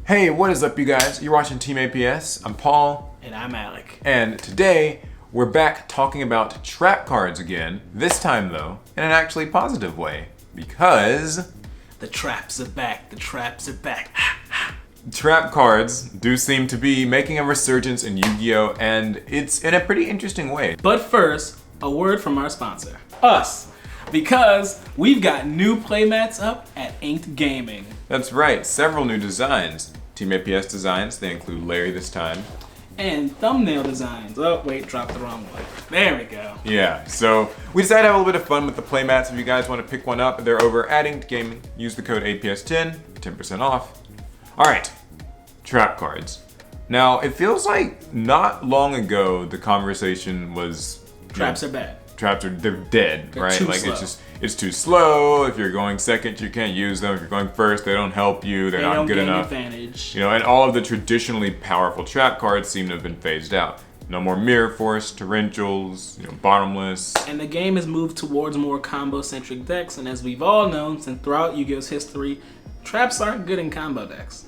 Hey, what is up, you guys? You're watching Team APS. I'm Paul. And I'm Alec. And today, we're back talking about trap cards again. This time, though, in an actually positive way. Because... the traps are back. The traps are back. Trap cards do seem to be making a resurgence in Yu-Gi-Oh! And it's in a pretty interesting way. But first, a word from our sponsor, us. Because we've got new playmats up at Inked Gaming. That's right, several new designs. Team APS designs, they include Larry this time. And thumbnail designs. Oh, wait, dropped the wrong one. There we go. Yeah, so we decided to have a little bit of fun with the playmats. If you guys want to pick one up, they're over at Inked Gaming. Use the code APS10 for 10% off. All right, trap cards. Now, it feels like not long ago the conversation was... Traps are bad. Traps are, they're dead, They're right? too Like slow. it's too slow. If you're going second, you can't use them. If you're going first, they don't help you. They're They not don't good gain enough. advantage. You know, and all of the traditionally powerful trap cards seem to have been phased out. No more Mirror Force, Torrentials, Bottomless. And the game has moved towards more combo-centric decks, and as we've all known since throughout Yu-Gi-Oh's history, traps aren't good in combo decks.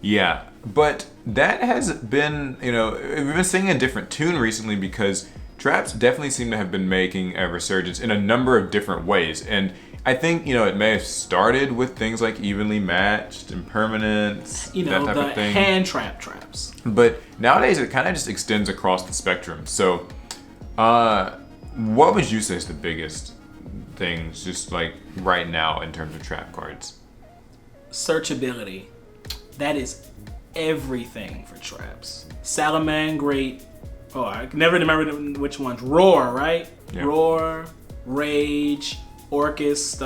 Yeah, but that has been, we've been singing a different tune recently because traps definitely seem to have been making a resurgence in a number of different ways. And I think, it may have started with things like evenly matched, impermanence, that type the of thing. hand traps. But nowadays it kind of just extends across the spectrum. So, what would you say is the biggest things just like right now in terms of trap cards? Searchability. That is everything for traps. Salamangreat. Oh, I can never remember which ones. Roar, right? Yeah. Roar, Rage, Orcust,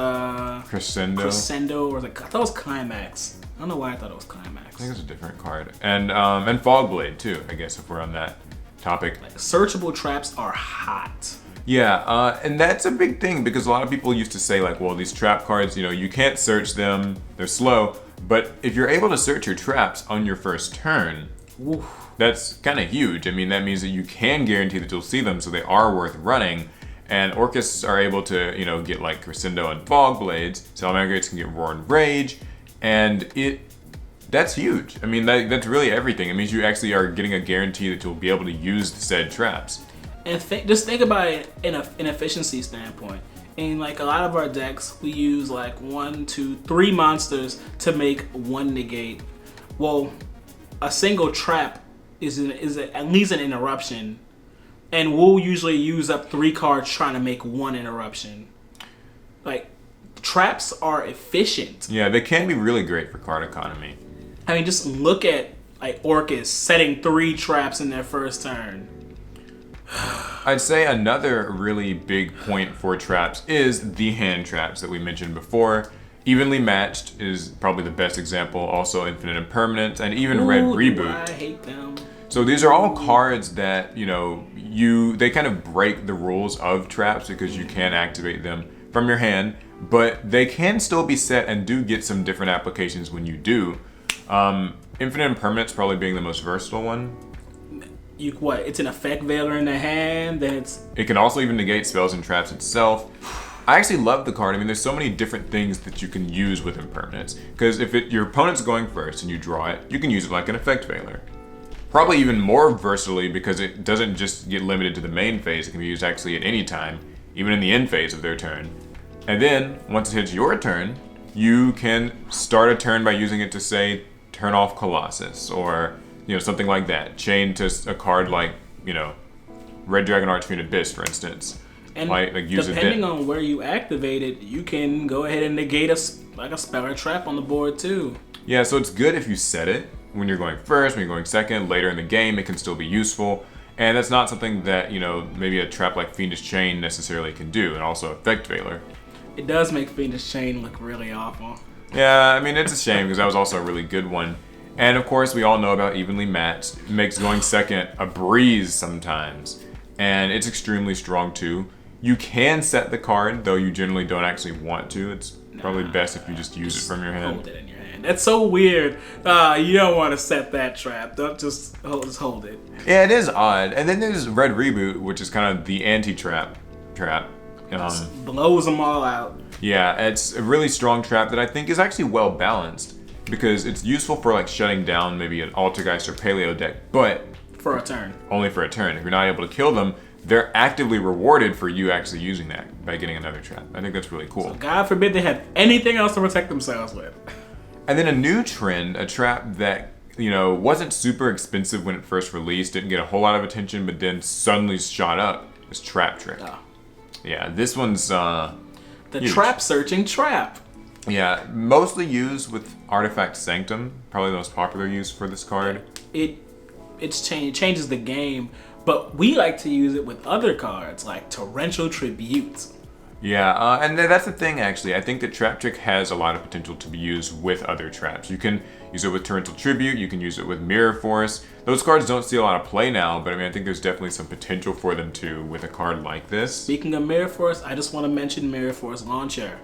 Crescendo. or I thought it was Climax. I don't know why I thought it was I Climax. think it's a different card. And Fogblade too, I guess, if we're on that topic. Searchable traps are hot. Yeah, and that's a big thing because a lot of people used to say like, well, these trap cards, you can't search them, they're slow. But if you're able to search your traps on your first turn, Oof. that's kind of huge. I mean, that means that you can guarantee that you'll see them, so they are worth running. And Orcusts are able to, get like Crescendo and Fogblades. Salamangreats can get Roar and Rage, and that's huge. I mean, that's really everything. It means you actually are getting a guarantee that you'll be able to use the said traps. And just think about it in an efficiency standpoint. In like a lot of our decks, we use like 1, 2, 3 monsters to make one negate. Well, a single trap is at least an interruption, and we'll usually use up 3 cards trying to make one interruption. Like, traps are efficient. Yeah, they can be really great for card economy. I mean, just look at like Orcus setting 3 traps in their first turn. I'd say another really big point for traps is the hand traps that we mentioned before. Evenly Matched is probably the best example. Also Infinite Impermanence and even Red Reboot. I hate them. So these are all cards that, they kind of break the rules of traps because you can activate them from your hand, but they can still be set and do get some different applications when you do. Infinite Impermanence probably being the most versatile one. It's an effect veiler in the hand, then It can also even negate spells and traps itself. I actually love the card. I mean, there's so many different things that you can use with Impermanence. Because if your opponent's going first and you draw it, you can use it like an effect veiler. Probably even more versatilely because it doesn't just get limited to the main phase. It can be used actually at any time, even in the end phase of their turn. And then, once it hits your turn, you can start a turn by using it to, say, turn off Colossus or... something like that. Chain to a card like, Red Dragon Archfiend Abyss, for instance. and like use depending on where you activate it, you can go ahead and negate a spell or trap on the board too. Yeah, so it's good if you set it when you're going first, when you're going second, later in the game, it can still be useful. And that's not something that, maybe a trap like Fiendish Chain necessarily can do, and also Effect Veiler. It does make Fiendish Chain look really awful. Yeah, I mean, it's a shame because that was also a really good one. And of course, we all know about Evenly Matched. It makes going second a breeze sometimes. And it's extremely strong too. You can set the card, though you generally don't actually want to. It's probably best if you just use it from your hand. Hold it in your hand. That's so weird. You don't want to set that trap. Don't just hold it. Yeah, it is odd. And then there's Red Reboot, which is kind of the anti-trap trap. Blows them all out. Yeah, it's a really strong trap that I think is actually well balanced. because it's useful for like shutting down maybe an Altergeist or Paleo deck, but For a turn. only for a turn. If you're not able to kill them, they're actively rewarded for you actually using that by getting another trap. I think that's really cool. So God forbid they have anything else to protect themselves with. And then a new trend, a trap that, you know, wasn't super expensive when it first released, didn't get a whole lot of attention, but then suddenly shot up, is Trap Trick. Oh. Yeah, this one's The huge. trap searching trap. Yeah, mostly used with Artifact Sanctum, probably the most popular use for this card. It changes the game, but we like to use it with other cards like Torrential Tribute. Yeah, and that's the thing actually. I think that Trap Trick has a lot of potential to be used with other traps. You can use it with Torrential Tribute, you can use it with Mirror Force. Those cards don't see a lot of play now, but I mean, I think there's definitely some potential for them to with a card like this. Speaking of Mirror Force, I just want to mention Mirror Force Launcher.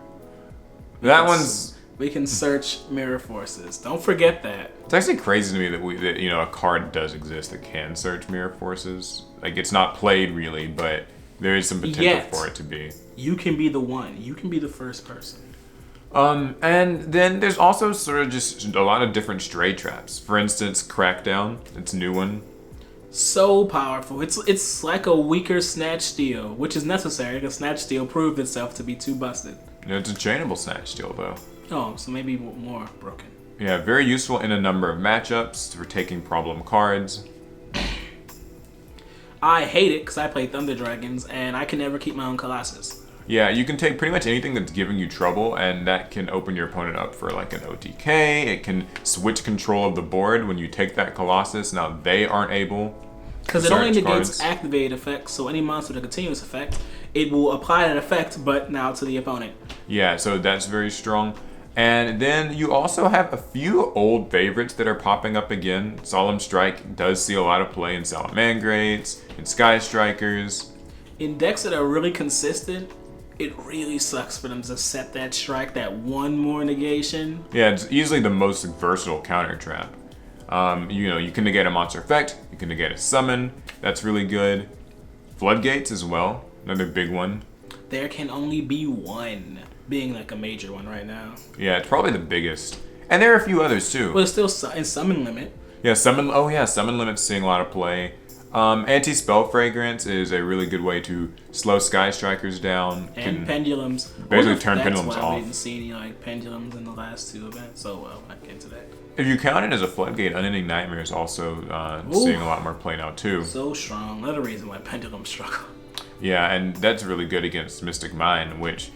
We can search Mirror Forces. Don't forget that. It's actually crazy to me that you know, a card does exist that can search Mirror Forces. Like, it's not played really, but there is some potential for it to be. You can be the one. You can be the first person. And then there's also sort of just a lot of different stray traps. For instance, Crackdown. It's a new one. So powerful. It's like a weaker Snatch Steal, which is necessary because Snatch Steal proved itself to be too busted. You know, it's a chainable Snatch Steal though. Oh, so maybe more broken. Yeah, very useful in a number of matchups for taking problem cards. I hate it because I play Thunder Dragons and I can never keep my own Colossus. Yeah, you can take pretty much anything that's giving you trouble, and that can open your opponent up for like an OTK. It can switch control of the board when you take that Colossus. Now they aren't able. Because it only negates activated effects, so any monster with a continuous effect, it will apply that effect, but now to the opponent. Yeah, so that's very strong. And then you also have a few old favorites that are popping up again. Solemn Strike does see a lot of play in Salamangreats, in Sky Strikers. In decks that are really consistent, it really sucks for them to set that strike, that one more negation. Yeah, it's easily the most versatile counter trap. You know, you can negate a monster effect, you can negate a summon, that's really good. Floodgates as well, another big one. There can only be one, being like a major one right now. Yeah, it's probably the biggest. And there are a few others too. But it's still in Summon Limit. Yeah, Summon Limit's seeing a lot of play. Anti-Spell Fragrance is a really good way to slow Sky Strikers down. And Pendulums. Basically turn Pendulums off. We didn't see any like Pendulums in the last two events, so well, I get into that. If you count it as a Floodgate, Unending Nightmare is also seeing a lot more play now too. So strong. Another reason why Pendulums struggle. Yeah, and that's really good against Mystic Mine, which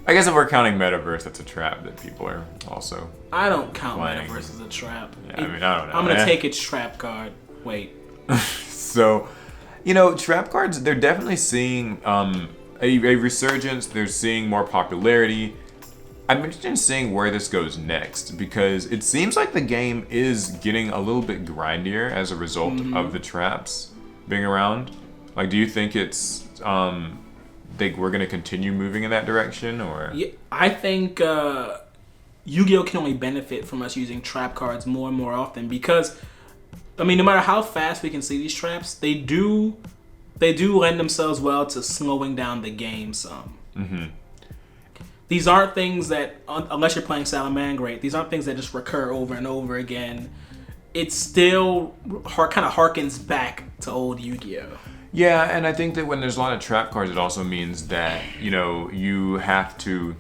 I guess if we're counting Metaverse, that's a trap that people are also I don't count playing. Metaverse as a trap. Yeah, I mean, I don't know. I'm gonna take its trap card. Wait. So, you know, trap cards, they're definitely seeing a resurgence. They're seeing more popularity. I'm interested in seeing where this goes next because it seems like the game is getting a little bit grindier as a result of the traps being around. Like, do you think it's we're gonna continue moving in that direction, or? Yeah, I think Yu-Gi-Oh can only benefit from us using trap cards more and more often because, I mean, no matter how fast we can see these traps, they do lend themselves well to slowing down the game some. Mm-hmm. These aren't things that, unless you're playing Salamangreat, these aren't things that just recur over and over again. It still kind of harkens back to old Yu-Gi-Oh. Yeah, and I think that when there's a lot of trap cards, it also means that, you know, you have to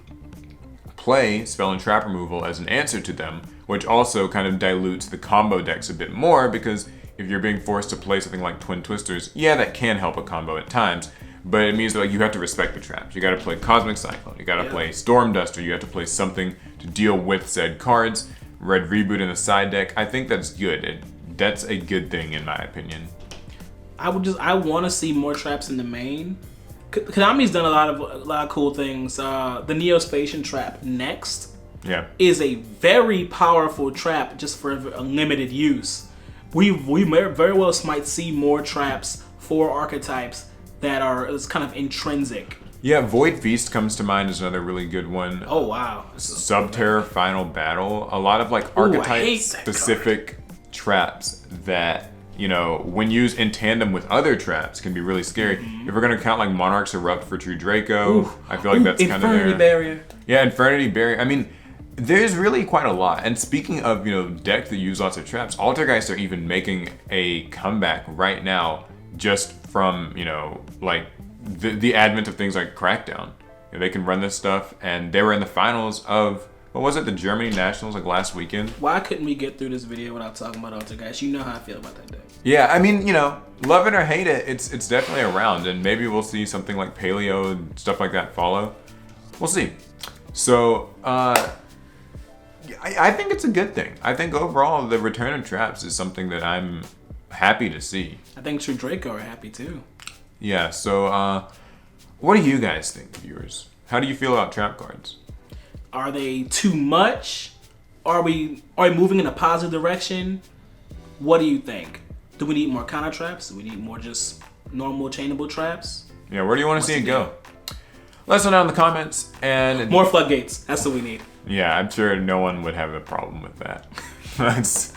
play spell and trap removal as an answer to them, which also kind of dilutes the combo decks a bit more because if you're being forced to play something like Twin Twisters, yeah, that can help a combo at times, but it means that like, you have to respect the traps. You gotta play Cosmic Cyclone, you gotta play Storm Duster, you have to play something to deal with said cards. Red Reboot in the side deck, I think that's good. That's a good thing in my opinion. I want to see more traps in the main. Konami's done a lot of cool things. The Neospatian trap next is a very powerful trap just for a limited use. We very well might see more traps for archetypes that are kind of intrinsic. Yeah, Void Feast comes to mind as another really good one. Oh wow. Subterra Final Battle. A lot of like archetype specific traps that, you know, when used in tandem with other traps can be really scary. If we're gonna count like Monarchs Erupt for True Draco, I feel like that's kind of there. Infernity Barrier. Yeah, Infernity Barrier. I mean, There's really quite a lot. And speaking of, decks that use lots of traps, Altergeist are even making a comeback right now just from, like the advent of things like Crackdown. They can run this stuff, and they were in the finals of, what was it, the Germany Nationals like last weekend? Why couldn't we get through this video without talking about Altergeist? You know how I feel about that deck. Yeah, I mean, love it or hate it, it's definitely around, and maybe we'll see something like Paleo and stuff like that follow. We'll see. So, I think it's a good thing. I think overall the return of traps is something that I'm happy to see. I think True Draco are happy too. Yeah, so what do you guys think, viewers? How do you feel about trap cards? Are they too much? Are we moving in a positive direction? What do you think? Do we need more counter traps? Do we need more just normal chainable traps? Yeah, where do you want to see it go? Let us know down in the comments. And more floodgates. That's what we need. Yeah, I'm sure no one would have a problem with that. That's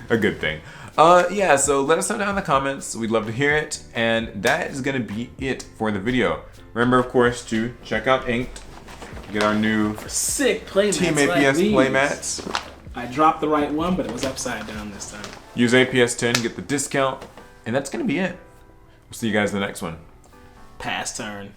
a good thing. Yeah, so let us know down in the comments. We'd love to hear it. And that is going to be it for the video. Remember, of course, to check out Inked. Get our new sick playmats. Team APS playmats. I dropped the right one, but it was upside down this time. Use APS 10, get the discount. And that's going to be it. We'll see you guys in the next one. Pass turn.